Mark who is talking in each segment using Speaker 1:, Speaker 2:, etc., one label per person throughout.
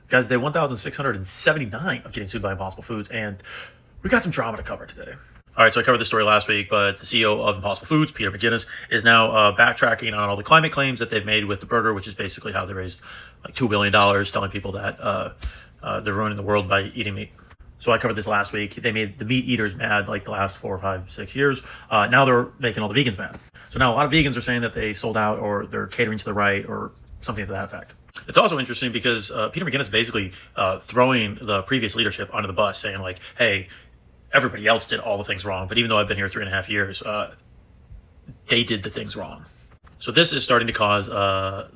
Speaker 1: Guys, day 1,679 of getting sued by Impossible Foods, and we got some drama to cover today. All right, so I covered this story last week, but the CEO of Impossible Foods, Peter McGuinness, is now backtracking on all the climate claims that they've made with the burger, which is basically how they raised like $2 billion telling people that they're ruining the world by eating meat. So I covered this last week. They made the meat eaters mad like the last 4, 5, 6 years. Now they're making all the vegans mad. So now a lot of vegans are saying that they sold out or they're catering to the right or something to that effect. It's also interesting because Peter McGuinness basically throwing the previous leadership under the bus, saying like, hey, everybody else did all the things wrong, but even though I've been here 3.5 years, they did the things wrong. So this is starting to cause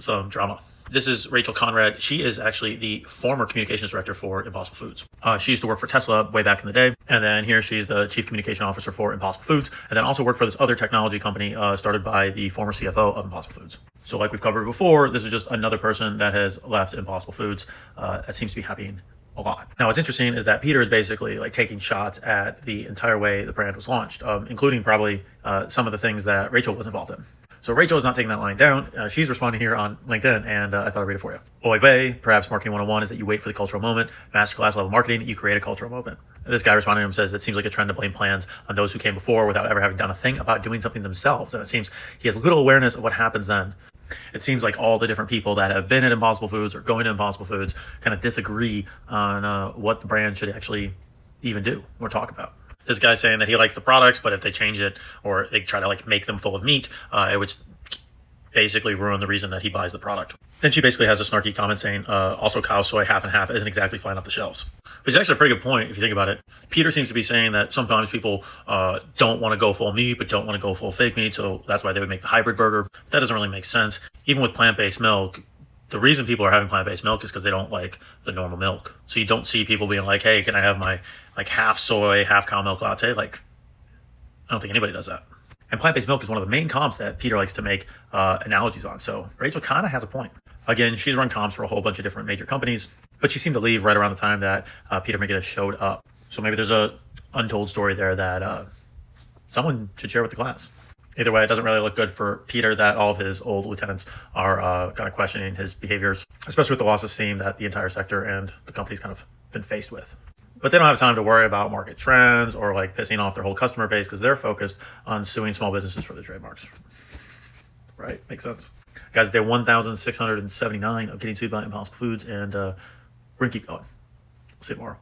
Speaker 1: some drama. This is Rachel Conrad. She is actually the former communications director for Impossible Foods. She used to work for Tesla way back in the day. And then here she's the chief communication officer for Impossible Foods. And then also worked for this other technology company started by the former CFO of Impossible Foods. So like we've covered before, this is just another person that has left Impossible Foods. That seems to be happening a lot. Now, what's interesting is that Peter is basically like taking shots at the entire way the brand was launched, including probably some of the things that Rachel was involved in. So Rachel is not taking that line down. She's responding here on LinkedIn, and I thought I'd read it for you. Oy vey, perhaps marketing 101 is that you wait for the cultural moment. Masterclass level marketing, you create a cultural moment. And this guy responding to him says that seems like a trend to blame plans on those who came before without ever having done a thing about doing something themselves. And it seems he has little awareness of what happens then. It seems like all the different people that have been at Impossible Foods or going to Impossible Foods kind of disagree on what the brand should actually even do or talk about. This guy's saying that he likes the products, but if they change it or they try to like make them full of meat, it would basically ruin the reason that he buys the product. Then she basically has a snarky comment saying, also cow soy half and half isn't exactly flying off the shelves. Which is actually a pretty good point if you think about it. Peter seems to be saying that sometimes people don't want to go full meat, but don't want to go full fake meat. So that's why they would make the hybrid burger. That doesn't really make sense. Even with plant-based milk, the reason people are having plant-based milk is because they don't like the normal milk. So you don't see people being like, hey, can I have my like half soy, half cow milk latte? Like, I don't think anybody does that. And plant-based milk is one of the main comps that Peter likes to make analogies on. So Rachel kind of has a point. Again, she's run comps for a whole bunch of different major companies, but she seemed to leave right around the time that Peter McGuinness showed up. So maybe there's a untold story there that someone should share with the class. Either way, it doesn't really look good for Peter that all of his old lieutenants are kind of questioning his behaviors, especially with the loss of steam that the entire sector and the company's kind of been faced with. But they don't have time to worry about market trends or like pissing off their whole customer base because they're focused on suing small businesses for their trademarks. Right? Makes sense. Guys, day 1,679 of getting sued by Impossible Foods, and we're going to keep going. See you tomorrow.